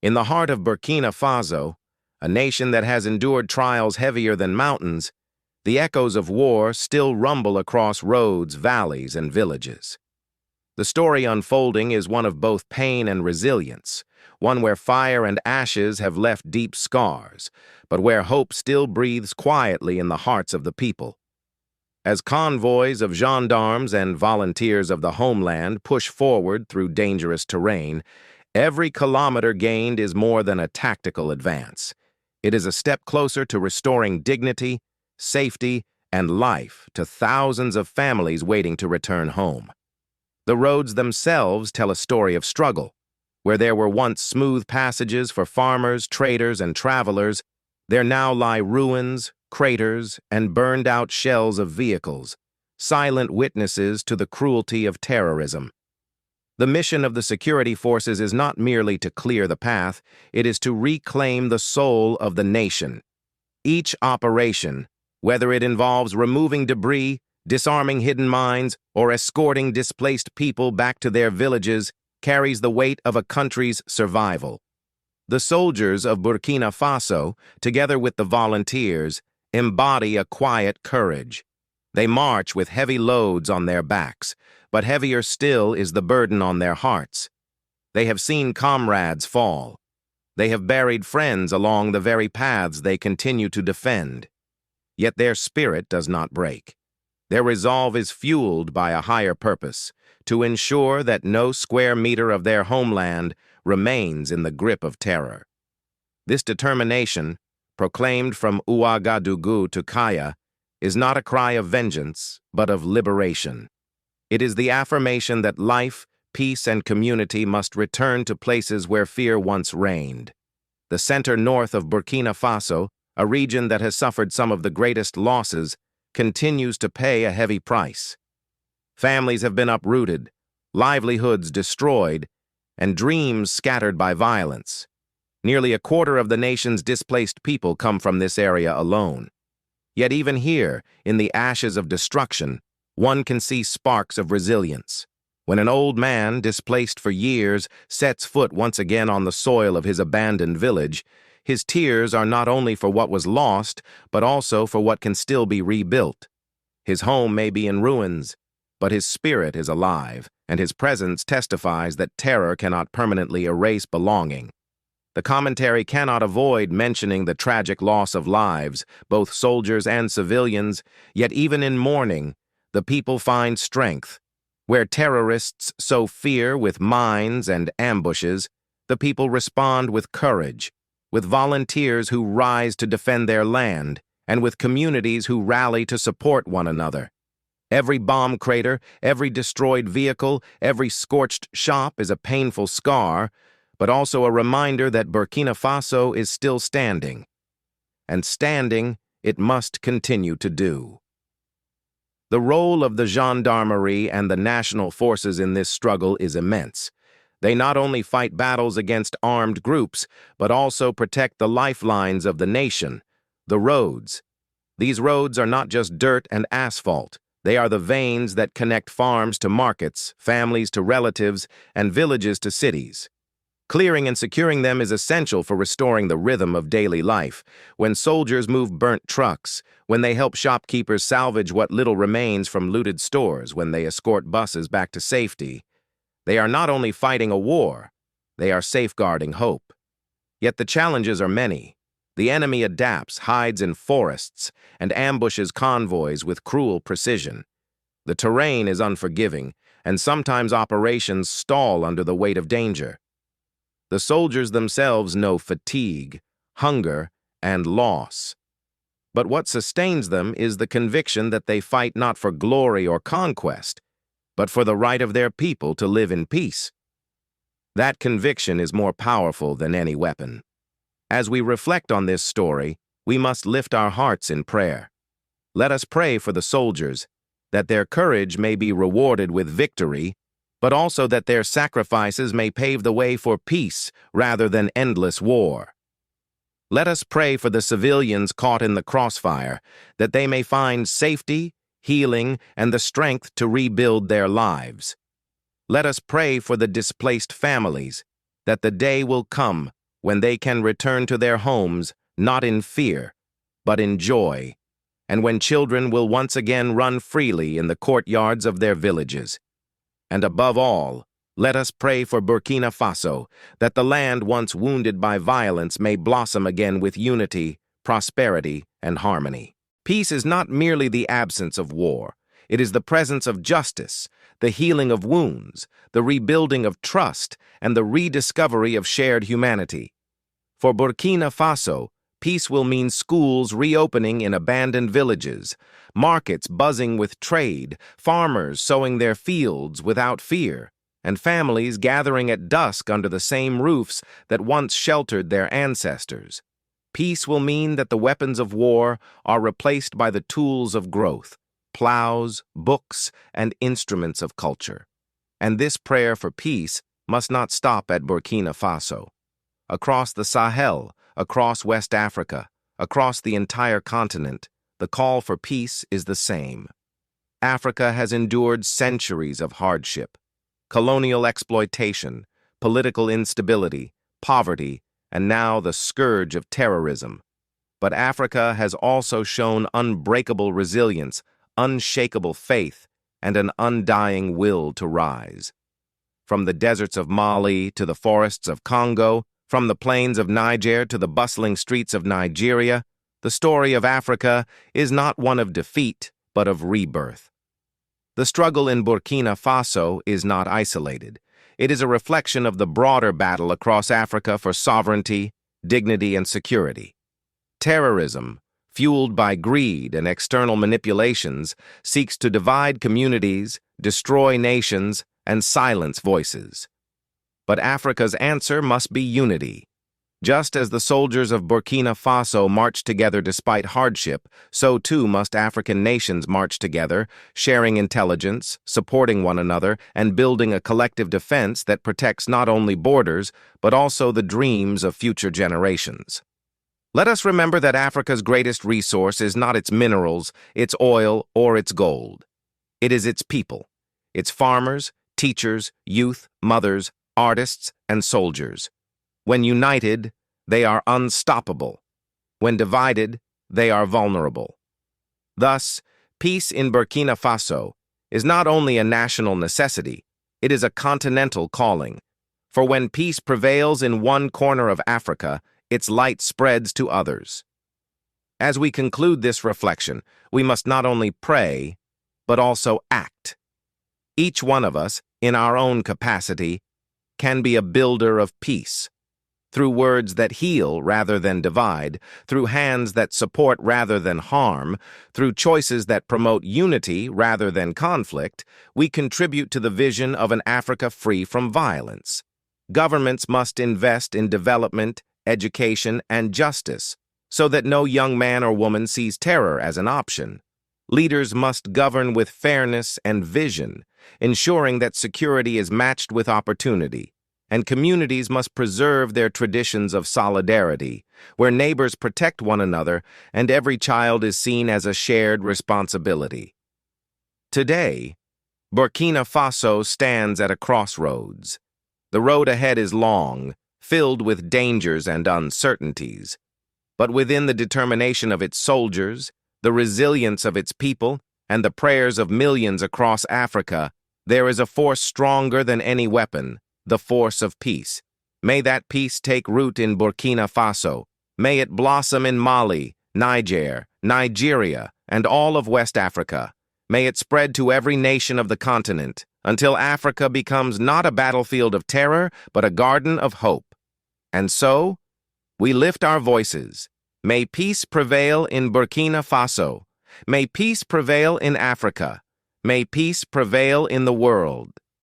In the heart of Burkina Faso, a nation that has endured trials heavier than mountains, the echoes of war still rumble across roads, valleys, and villages. The story unfolding is one of both pain and resilience, one where fire and ashes have left deep scars, but where hope still breathes quietly in the hearts of the people. As convoys of gendarmes and volunteers of the homeland push forward through dangerous terrain, every kilometer gained is more than a tactical advance. It is a step closer to restoring dignity, safety, and life to thousands of families waiting to return home. The roads themselves tell a story of struggle. Where there were once smooth passages for farmers, traders, and travelers, there now lie ruins, craters, and burned-out shells of vehicles, silent witnesses to the cruelty of terrorism. The mission of the security forces is not merely to clear the path, it is to reclaim the soul of the nation. Each operation, whether it involves removing debris, disarming hidden mines, or escorting displaced people back to their villages, carries the weight of a country's survival. The soldiers of Burkina Faso, together with the volunteers, embody a quiet courage. They march with heavy loads on their backs, but heavier still is the burden on their hearts. They have seen comrades fall. They have buried friends along the very paths they continue to defend. Yet their spirit does not break. Their resolve is fueled by a higher purpose, to ensure that no square meter of their homeland remains in the grip of terror. This determination, proclaimed from Ouagadougou to Kaya, is not a cry of vengeance, but of liberation. It is the affirmation that life, peace, and community must return to places where fear once reigned. The center north of Burkina Faso, a region that has suffered some of the greatest losses, continues to pay a heavy price. Families have been uprooted, livelihoods destroyed, and dreams scattered by violence. Nearly a quarter of the nation's displaced people come from this area alone. Yet even here, in the ashes of destruction, one can see sparks of resilience. When an old man, displaced for years, sets foot once again on the soil of his abandoned village, his tears are not only for what was lost, but also for what can still be rebuilt. His home may be in ruins, but his spirit is alive, and his presence testifies that terror cannot permanently erase belonging. The commentary cannot avoid mentioning the tragic loss of lives, both soldiers and civilians, yet even in mourning, the people find strength. Where terrorists sow fear with mines and ambushes, the people respond with courage, with volunteers who rise to defend their land, and with communities who rally to support one another. Every bomb crater, every destroyed vehicle, every scorched shop is a painful scar, but also a reminder that Burkina Faso is still standing. And standing, it must continue to do. The role of the gendarmerie and the national forces in this struggle is immense. They not only fight battles against armed groups, but also protect the lifelines of the nation, the roads. These roads are not just dirt and asphalt. They are the veins that connect farms to markets, families to relatives, and villages to cities. Clearing and securing them is essential for restoring the rhythm of daily life. When soldiers move burnt trucks, when they help shopkeepers salvage what little remains from looted stores, when they escort buses back to safety, they are not only fighting a war, they are safeguarding hope. Yet the challenges are many. The enemy adapts, hides in forests, and ambushes convoys with cruel precision. The terrain is unforgiving, and sometimes operations stall under the weight of danger. The soldiers themselves know fatigue, hunger, and loss. But what sustains them is the conviction that they fight not for glory or conquest, but for the right of their people to live in peace. That conviction is more powerful than any weapon. As we reflect on this story, we must lift our hearts in prayer. Let us pray for the soldiers, that their courage may be rewarded with victory, but also that their sacrifices may pave the way for peace rather than endless war. Let us pray for the civilians caught in the crossfire, that they may find safety, healing, and the strength to rebuild their lives. Let us pray for the displaced families, that the day will come when they can return to their homes not in fear, but in joy, and when children will once again run freely in the courtyards of their villages. And above all, let us pray for Burkina Faso, that the land once wounded by violence may blossom again with unity, prosperity, and harmony. Peace is not merely the absence of war. It is the presence of justice, the healing of wounds, the rebuilding of trust, and the rediscovery of shared humanity. For Burkina Faso, peace will mean schools reopening in abandoned villages, markets buzzing with trade, farmers sowing their fields without fear, and families gathering at dusk under the same roofs that once sheltered their ancestors. Peace will mean that the weapons of war are replaced by the tools of growth, plows, books, and instruments of culture. And this prayer for peace must not stop at Burkina Faso. Across the Sahel, across West Africa, across the entire continent, the call for peace is the same. Africa has endured centuries of hardship, colonial exploitation, political instability, poverty, and now the scourge of terrorism. But Africa has also shown unbreakable resilience, unshakable faith, and an undying will to rise. From the deserts of Mali to the forests of Congo, from the plains of Niger to the bustling streets of Nigeria, the story of Africa is not one of defeat, but of rebirth. The struggle in Burkina Faso is not isolated. It is a reflection of the broader battle across Africa for sovereignty, dignity, and security. Terrorism, fueled by greed and external manipulations, seeks to divide communities, destroy nations, and silence voices. But Africa's answer must be unity. Just as the soldiers of Burkina Faso march together despite hardship, so too must African nations march together, sharing intelligence, supporting one another, and building a collective defense that protects not only borders, but also the dreams of future generations. Let us remember that Africa's greatest resource is not its minerals, its oil, or its gold. It is its people, its farmers, teachers, youth, mothers, artists, and soldiers. When united, they are unstoppable. When divided, they are vulnerable. Thus, peace in Burkina Faso is not only a national necessity, it is a continental calling. For when peace prevails in one corner of Africa, its light spreads to others. As we conclude this reflection, we must not only pray, but also act. Each one of us, in our own capacity, can be a builder of peace. Through words that heal rather than divide, through hands that support rather than harm, through choices that promote unity rather than conflict, we contribute to the vision of an Africa free from violence. Governments must invest in development, education, and justice, so that no young man or woman sees terror as an option. Leaders must govern with fairness and vision, ensuring that security is matched with opportunity, and communities must preserve their traditions of solidarity, where neighbors protect one another and every child is seen as a shared responsibility. Today, Burkina Faso stands at a crossroads. The road ahead is long, filled with dangers and uncertainties. But within the determination of its soldiers, the resilience of its people, and the prayers of millions across Africa, there is a force stronger than any weapon, the force of peace. May that peace take root in Burkina Faso. May it blossom in Mali, Niger, Nigeria, and all of West Africa. May it spread to every nation of the continent, until Africa becomes not a battlefield of terror, but a garden of hope. And so, we lift our voices. May peace prevail in Burkina Faso. May peace prevail in Africa. May peace prevail in the world.